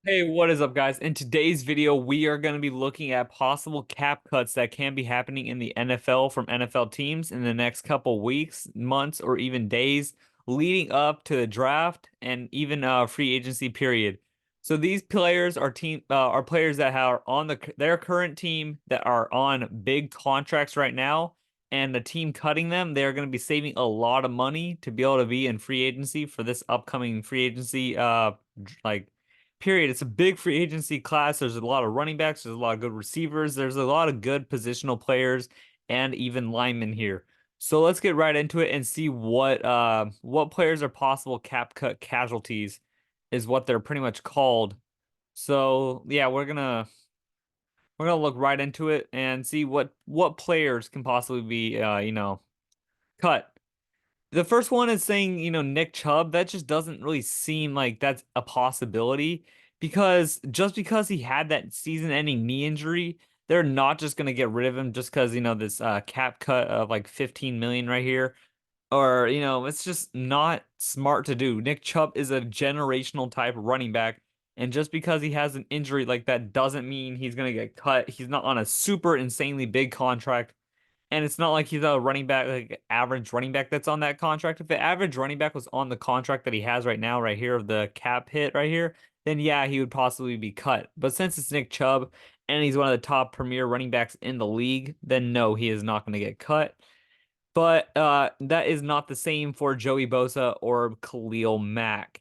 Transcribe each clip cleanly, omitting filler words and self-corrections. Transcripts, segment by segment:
Hey, what is up, guys? In today's video, we are going to be looking at possible cap cuts that can be happening in the NFL from NFL teams in the next couple weeks, months, or even days leading up to the draft and even free agency period. So these players are players that are on their current team that are on big contracts right now, and the team cutting them, they're going to be saving a lot of money to be able to be in free agency for this upcoming free agency like period. It's a big free agency class. There's a lot of running backs. There's a lot of good receivers. There's a lot of good positional players and even linemen here. So let's get right into it and see what players are possible cap cut casualties is what they're pretty much called. So yeah, we're gonna look right into it and see what players can possibly be cut. The first one is saying, Nick Chubb. That just doesn't really seem like that's a possibility because just because he had that season-ending knee injury, they're not just going to get rid of him just because, this cap cut of like 15 million right here. Or, it's just not smart to do. Nick Chubb is a generational type running back. And just because he has an injury like that doesn't mean he's going to get cut. He's not on a super insanely big contract. And it's not like he's a running back, like average running back that's on that contract. If the average running back was on the contract that he has right now, right here, of the cap hit right here, then yeah, he would possibly be cut. But since it's Nick Chubb and he's one of the top premier running backs in the league, then no, he is not going to get cut. But that is not the same for Joey Bosa or Khalil Mack.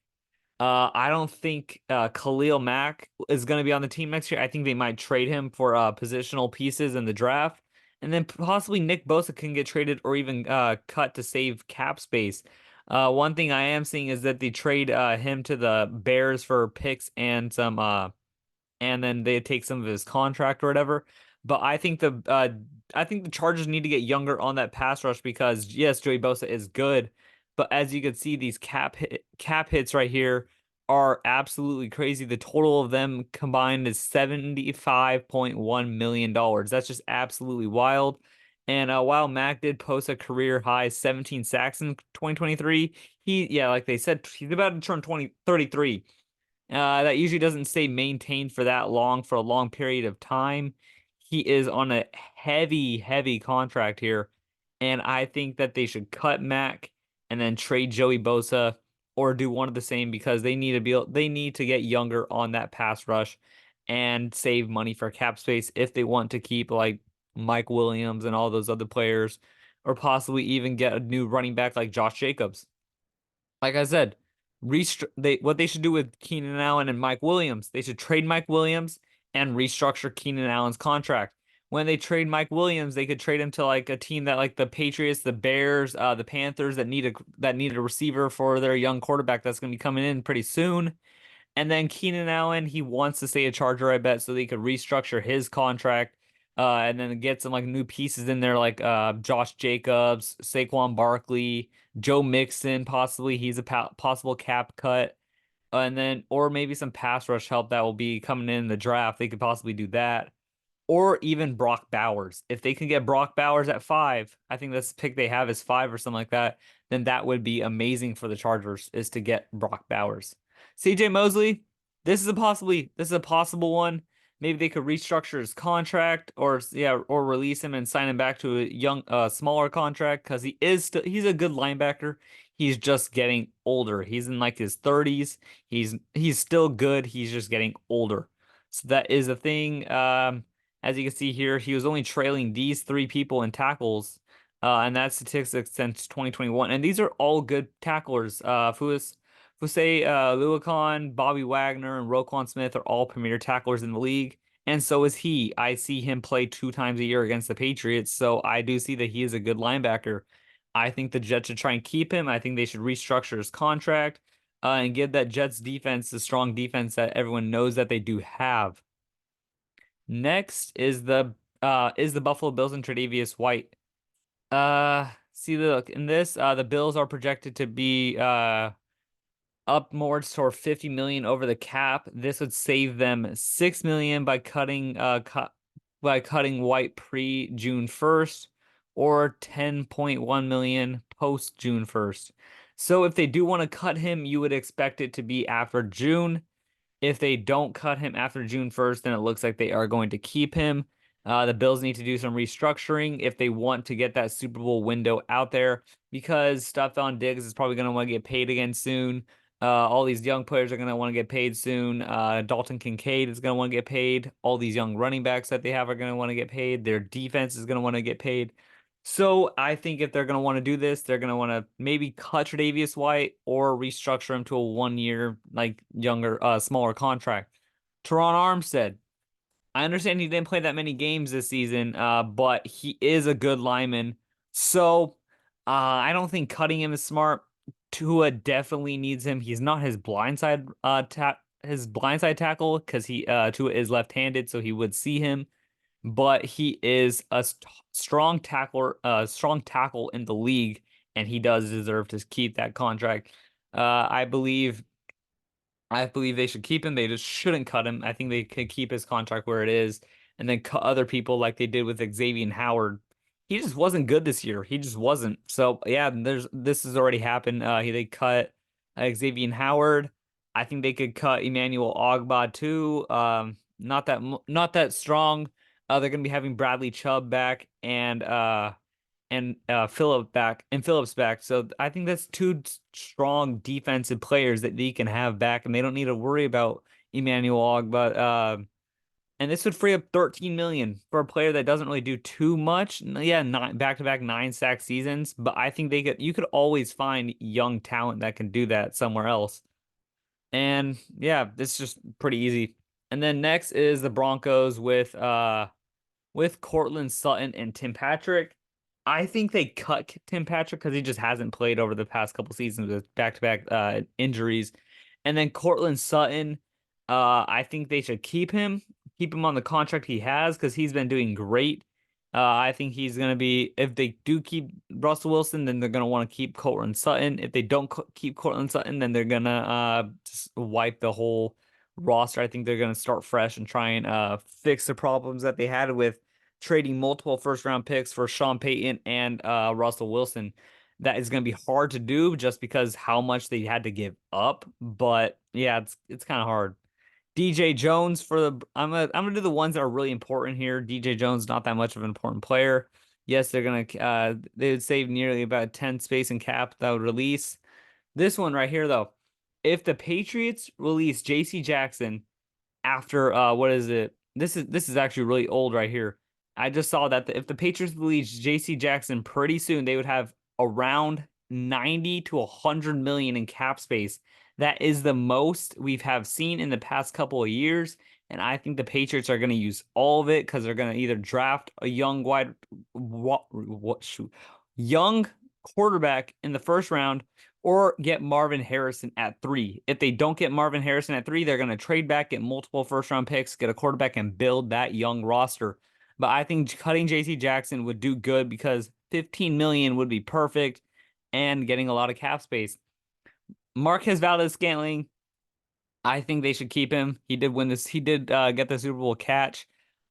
I don't think Khalil Mack is going to be on the team next year. I think they might trade him for positional pieces in the draft. And then possibly Nick Bosa can get traded or even cut to save cap space. One thing I am seeing is that they trade him to the Bears for picks and then they take some of his contract or whatever. But I think the Chargers need to get younger on that pass rush because yes, Joey Bosa is good, but as you can see, these cap hits right here are absolutely crazy. The total of them combined is $75.1 million. That's just absolutely wild. And while Mac did post a career high 17 sacks in 2023, yeah, like they said, he's about to turn 33. That usually doesn't stay maintained for that long, for a long period of time. He is on a heavy, heavy contract here. And I think that they should cut Mac and then trade Joey Bosa or do one of the same because they need to get younger on that pass rush and save money for cap space if they want to keep like Mike Williams and all those other players, or possibly even get a new running back like Josh Jacobs. Like I said, what they should do with Keenan Allen and Mike Williams, they should trade Mike Williams and restructure Keenan Allen's contract. When they trade Mike Williams, they could trade him to like a team that like the Patriots, the Bears, the Panthers that need a receiver for their young quarterback that's going to be coming in pretty soon. And then Keenan Allen, he wants to stay a Charger, I bet, so they could restructure his contract, and then get some like new pieces in there, like Josh Jacobs, Saquon Barkley, Joe Mixon, possibly he's a possible cap cut, and then or maybe some pass rush help that will be coming in the draft. They could possibly do that, or even Brock Bowers. If they can get Brock Bowers at 5, I think this pick they have is 5 or something like that, then that would be amazing for the Chargers is to get Brock Bowers. CJ Mosley, this is a possible one. Maybe they could restructure his contract or yeah, or release him and sign him back to a smaller contract because he's a good linebacker. He's just getting older. He's in like his 30s. He's still good. He's just getting older. So that is a thing. As you can see here, he was only trailing these 3 people in tackles, and that's statistics since 2021. And these are all good tacklers. Fusay Luakon, Bobby Wagner, and Roquan Smith are all premier tacklers in the league, and so is he. I see him play 2 times a year against the Patriots, so I do see that he is a good linebacker. I think the Jets should try and keep him. I think they should restructure his contract, and give that Jets defense the strong defense that everyone knows that they do have. Next is the Buffalo Bills and Tre'Davious White. See look in this, the Bills are projected to be up more toward 50 million over the cap. This would save them 6 million by cutting White pre June 1st or 10.1 million post June 1st. So if they do want to cut him, you would expect it to be after June. If they don't cut him after June 1st, then it looks like they are going to keep him. The Bills need to do some restructuring if they want to get that Super Bowl window out there because Stephon Diggs is probably going to want to get paid again soon. All these young players are going to want to get paid soon. Dalton Kincaid is going to want to get paid. All these young running backs that they have are going to want to get paid. Their defense is going to want to get paid. So I think if they're going to want to do this, they're going to want to maybe cut Tre'Davious White or restructure him to a 1 year, like younger, smaller contract. Teron Armstead. I understand he didn't play that many games this season, but he is a good lineman. So I don't think cutting him is smart. Tua definitely needs him. He's not his blindside tackle because Tua is left-handed, so he would see him, but he is a strong tackle in the league, and he does deserve to keep that contract. I believe they should keep him. They just shouldn't cut him. I think they could keep his contract where it is and then cut other people like they did with Xavier Howard. He just wasn't good this year. He just wasn't. So yeah, this has already happened. They cut Xavier Howard. I think they could cut Emmanuel Ogbah too. Not that strong. They're gonna be having Bradley Chubb back and Phillips back. So I think that's two strong defensive players that they can have back, and they don't need to worry about Emmanuel Ogbah. And this would free up 13 million for a player that doesn't really do too much. Yeah, not back-to-back 9 sack seasons, but I think you could always find young talent that can do that somewhere else. And yeah, it's just pretty easy. And then next is the Broncos with Cortland Sutton and Tim Patrick. I think they cut Tim Patrick because he just hasn't played over the past couple seasons with back-to-back injuries. And then Cortland Sutton, I think they should keep him on the contract he has because he's been doing great. I think he's going to be, if they do keep Russell Wilson, then they're going to want to keep Cortland Sutton. If they don't keep Cortland Sutton, then they're going to just wipe the whole roster. I think they're going to start fresh and try and fix the problems that they had with trading multiple first round picks for Sean Payton and Russell Wilson. That is going to be hard to do just because how much they had to give up. But yeah, it's kind of hard. DJ Jones for the I'm gonna do the ones that are really important here. DJ Jones not that much of an important player. Yes, they would save nearly about 10 space and cap that would release. This one right here though. If the Patriots release JC Jackson after what is it? This is actually really old right here. I just saw that if the Patriots release JC Jackson pretty soon, they would have around 90 to 100 million in cap space. That is the most we've have seen in the past couple of years, and I think the Patriots are going to use all of it because they're going to either draft a young quarterback in the first round or get Marvin Harrison at 3. If they don't get Marvin Harrison at 3, they're going to trade back, get multiple first round picks, get a quarterback, and build that young roster. But I think cutting JC Jackson would do good because 15 million would be perfect and getting a lot of cap space. Marquez Valdes-Scantling, I think they should keep him. He did win this. He did get the Super Bowl catch.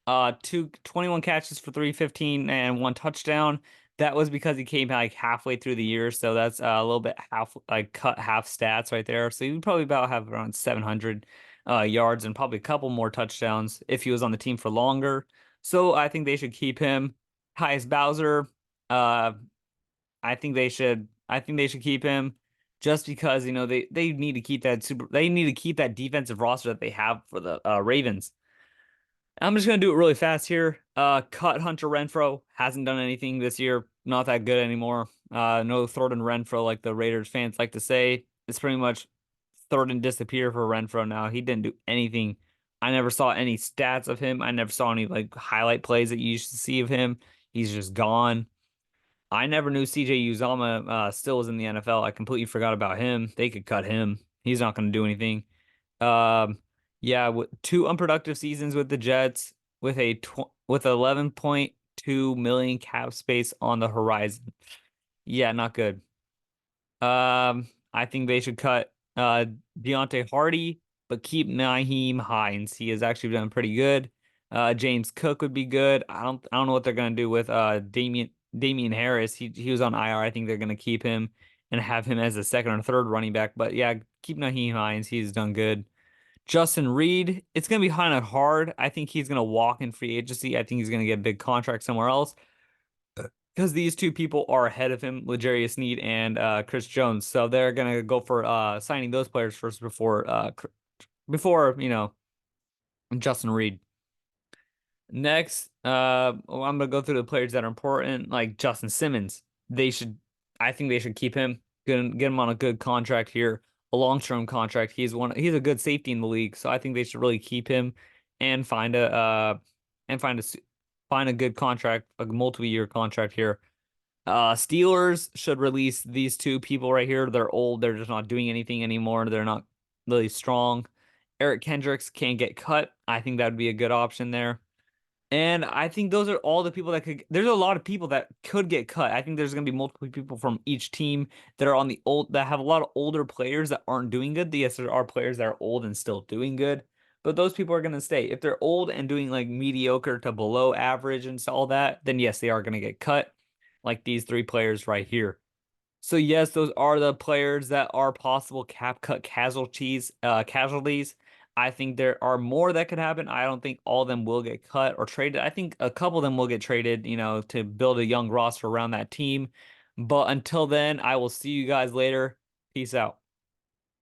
21 catches for 315 and 1 touchdown. That was because he came like halfway through the year, so that's a little bit cut half stats right there. So he'd probably about have around 700 yards and probably a couple more touchdowns if he was on the team for longer. So I think they should keep him. Tyus Bowser, uh, I think they should keep him just because they need to keep that defensive roster that they have for the Ravens. I'm just gonna do it really fast here. Cut Hunter Renfrow. Hasn't done anything this year. Not that good anymore. No third and Renfrow like the Raiders fans like to say. It's pretty much third and disappear for Renfrow now. He didn't do anything. I never saw any stats of him. I never saw any like highlight plays that you used to see of him. He's just gone. I never knew CJ Uzama still was in the NFL. I completely forgot about him. They could cut him. He's not going to do anything. Um, yeah, with 2 unproductive seasons with the Jets, with 11.2 million cap space on the horizon. Yeah, not good. I think they should cut Deontay Hardy, but keep Nyheim Hines. He has actually done pretty good. James Cook would be good. I don't know what they're gonna do with Damian Harris. He was on IR. I think they're gonna keep him and have him as a second or third running back. But yeah, keep Nyheim Hines. He's done good. Justin Reed, it's going to be kind of hard. I think he's going to walk in free agency. I think he's going to get a big contract somewhere else because these two people are ahead of him, L'Jarius Sneed and Chris Jones. So they're going to go for signing those players first before, Justin Reed. Next, I'm gonna go through the players that are important, like Justin Simmons. They should, I think they should keep him, get him on a good contract here, a long-term contract. He's a good safety in the league, so I think they should really keep him and and find a good contract, a multi-year contract here. Steelers should release these two people right here. They're old. They're just not doing anything anymore. They're not really strong. Eric Kendricks can't get cut. I think that would be a good option there. And I think those are all the people that could. There's a lot of people that could get cut. I think there's going to be multiple people from each team that are on the old that have a lot of older players that aren't doing good. Yes, there are players that are old and still doing good, but those people are going to stay. If they're old and doing like mediocre to below average and all that, then yes, they are going to get cut, like these three players right here. So yes, those are the players that are possible cap cut casualties. I think there are more that could happen. I don't think all of them will get cut or traded. I think a couple of them will get traded, to build a young roster around that team. But until then, I will see you guys later. Peace out.